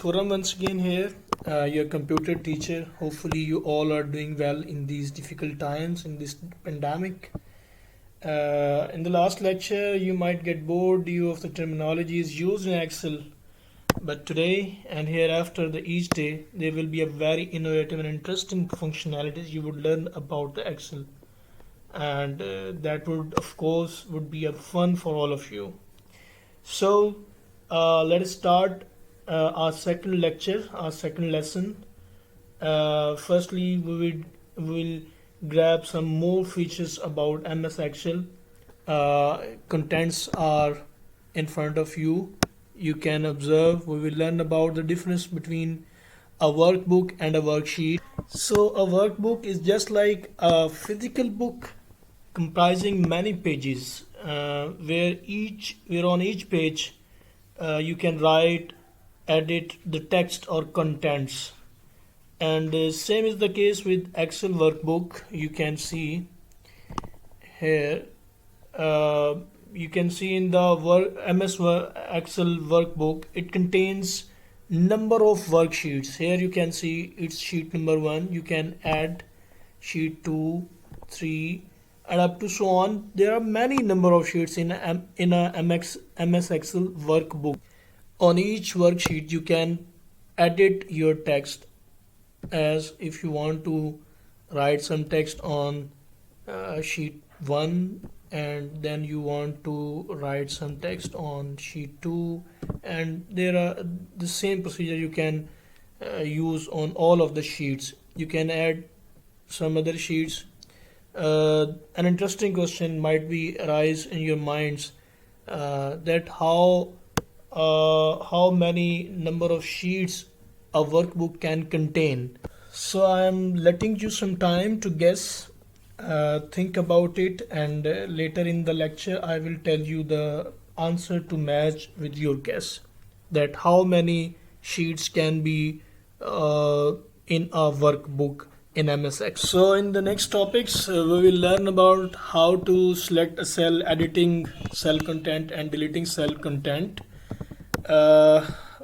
Khurram once again here, your computer teacher. Hopefully, you all are doing well in these difficult times in this pandemic. In the last lecture, you might get bored due of the terminologies used in Excel, but today and hereafter, each day, there will be a very innovative and interesting functionalities you would learn about the Excel, and that would, of course, would be a fun for all of you. So, let us start our second lecture, our second lesson. Firstly, we will grab some more features about MS Excel. Contents are in front of you. You can observe. We will learn about the difference between a workbook and a worksheet. So, a workbook is just like a physical book comprising many pages, where on each page you can write, edit the text or contents. And same is the case with Excel workbook. You can see here. You can see in the MS Excel workbook, it contains number of worksheets. Here you can see it's sheet number 1. You can add sheet 2, 3, and up to so on. There are many number of sheets in a MS Excel workbook. On each worksheet, you can edit your text, as if you want to write some text on sheet 1 and then you want to write some text on sheet 2, and there are the same procedure you can use on all of the sheets. You can add some other sheets. An interesting question might be arise in your minds, that how many number of sheets a workbook can contain. So I am letting you some time to guess. Think about it, and later in the lecture I will tell you the answer to match with your guess, that how many sheets can be in a workbook in MS Excel. So in the next topics, we will learn about how to select a cell, editing cell content and deleting cell content.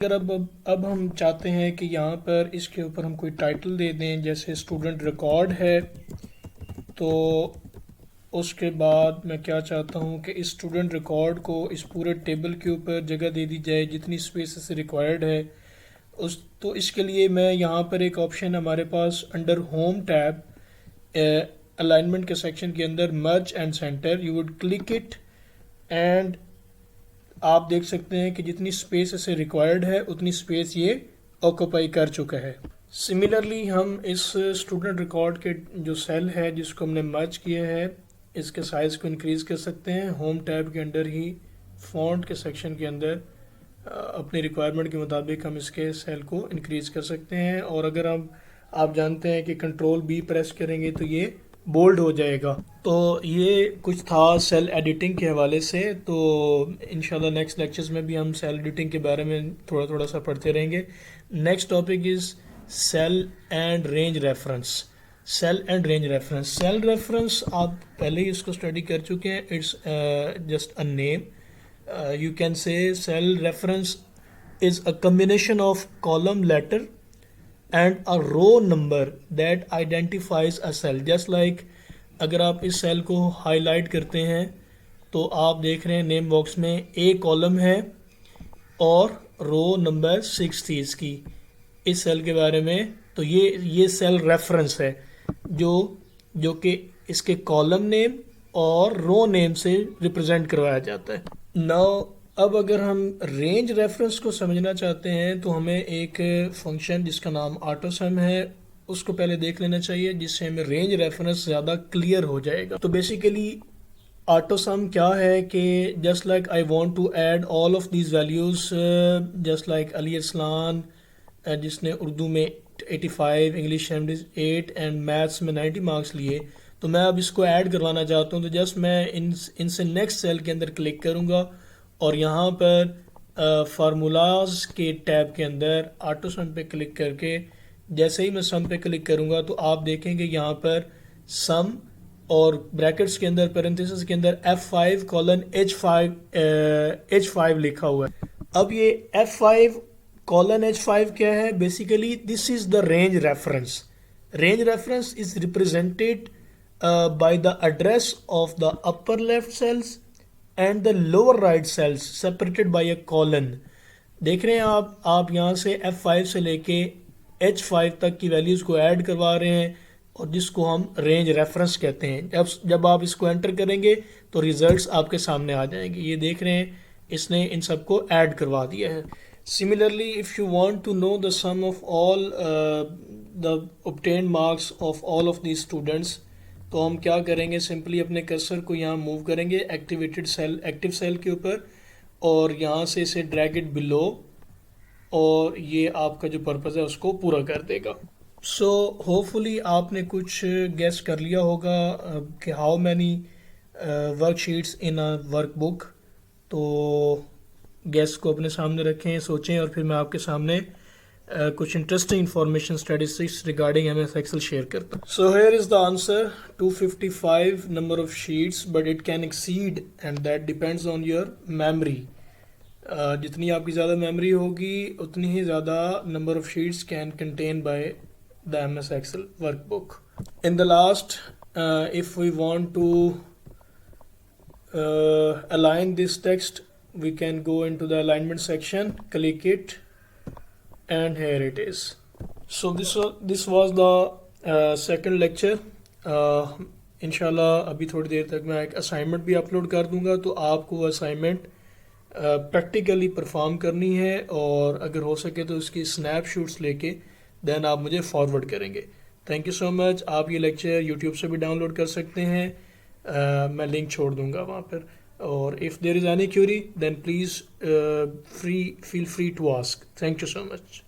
اگر اب ہم چاہتے ہیں کہ یہاں پر اس کے اوپر ہم کوئی ٹائٹل دے دیں، جیسے اسٹوڈنٹ ریکارڈ ہے، تو اس کے بعد میں کیا چاہتا ہوں کہ اس اسٹوڈنٹ ریکارڈ کو اس پورے ٹیبل کے اوپر جگہ دے دی جائے جتنی اسپیس سے ریکوائرڈ ہے. تو اس کے لیے میں یہاں پر ایک آپشن ہمارے پاس انڈر ہوم ٹیب الائنمنٹ کے سیکشن کے اندر merge and centre, you would click it and آپ دیکھ سکتے ہیں کہ جتنی اسپیس اسے ریکوائرڈ ہے اتنی اسپیس یہ آکوپائی کر چکا ہے. سملرلی ہم اس اسٹوڈنٹ ریکارڈ کے جو سیل ہے جس کو ہم نے مرج کیا ہے، اس کے سائز کو انکریز کر سکتے ہیں. ہوم ٹیب کے اندر ہی فونٹ کے سیکشن کے اندر اپنی ریکوائرمنٹ کے مطابق ہم اس کے سیل کو انکریز کر سکتے ہیں، اور اگر آپ جانتے ہیں کہ کنٹرول بی پریس کریں گے تو یہ بولڈ ہو جائے گا. تو یہ کچھ تھا سیل ایڈیٹنگ کے حوالے سے. تو انشاءاللہ نیکسٹ لیکچرز میں بھی ہم سیل ایڈیٹنگ کے بارے میں تھوڑا سا پڑھتے رہیں گے. Next topic is cell and range reference. Cell and range reference. Cell reference آپ پہلے ہی اس کو اسٹڈی کر چکے ہیں. It's just a name. You can say cell reference is a combination of column letter and a row number that identifies a cell. Just like اگر آپ اس سیل کو ہائی لائٹ کرتے ہیں تو آپ دیکھ رہے ہیں نیم باکس میں ایک کالم ہے اور رو نمبر 6 تھی اس کی اس سیل کے بارے میں. تو یہ سیل ریفرنس ہے جو کہ اس کے کالم نیم اور رو نیم سے ریپرزینٹ کروایا جاتا ہے. اب اگر ہم رینج ریفرنس کو سمجھنا چاہتے ہیں تو ہمیں ایک فنکشن جس کا نام آٹو سم ہے اس کو پہلے دیکھ لینا چاہیے، جس سے ہمیں رینج ریفرنس زیادہ کلیئر ہو جائے گا. تو بیسیکلی آٹو سم کیا ہے کہ just like I want to add all of these values, just like Ali Arsalan جس نے اردو میں 85، انگلش 78 اینڈ میتھس میں 90 مارکس لیے، تو میں اب اس کو ایڈ کروانا چاہتا ہوں. تو جسٹ میں ان سے نیکسٹ سیل کے اندر کلک کروں گا اور یہاں پر فارمولاز کے ٹیب کے اندر آٹو سم پہ کلک کر کے جیسے ہی میں سم پہ کلک کروں گا تو آپ دیکھیں گے یہاں پر سم اور بریکٹس کے اندر پیرنتھیسس کے اندر F5 کولن H5 لکھا ہوا ہے. اب یہ F5 کولن H5 کیا ہے؟ Basically this is the range reference. Range reference is represented by the address of the upper left cells and the lower right cells separated by a colon. دیکھ رہے ہیں آپ یہاں سے F5 سے لے کے H5 تک کی ویلیوز کو ایڈ کروا رہے ہیں اور جس کو ہم رینج ریفرنس کہتے ہیں. جب آپ اس کو انٹر کریں گے تو ریزلٹس آپ کے سامنے آ جائیں گے. یہ دیکھ رہے ہیں اس نے ان سب کو ایڈ کروا دیا ہے. Similarly, if you want to know the sum of all the obtained marks of all of these students, تو ہم کیا کریں گے؟ سمپلی اپنے کرسر کو یہاں موو کریں گے ایکٹیو سیل کے اوپر اور یہاں سے اسے ڈریگ اٹ بلو اور یہ آپ کا جو پرپز ہے اس کو پورا کر دے گا. سو ہوپ فلی آپ نے کچھ گیس کر لیا ہوگا کہ how many worksheets in workbook. تو گیس کو اپنے سامنے رکھیں، سوچیں اور پھر میں آپ کے سامنے کچھ interesting information statistics regarding MS Excel share کرتا ہوں. So here is the answer 255 number of sheets but it can exceed and that depends on your memory. جتنی آپ کی زیادہ میموری ہوگی اتنی ہی زیادہ number of sheets can contain by the MS Excel workbook. In the last if we want to align this text, we can go into the alignment section, click it, and here it is. So this was the second lecture. انشاءاللہ ابھی تھوڑی دیر تک میں ایک assignment بھی upload کر دوں گا تو آپ کو وہ اسائنمنٹ پریکٹیکلی پرفارم کرنی ہے اور اگر ہو سکے تو اس کی اسنیپ شوٹس لے کے دین آپ مجھے فارورڈ کریں گے. تھینک یو سو مچ. آپ یہ لیکچر یوٹیوب سے بھی ڈاؤن لوڈ کر سکتے ہیں، میں لنک چھوڑ دوں گا وہاں پر. اور if there is any query then please feel free to ask. Thank you so much.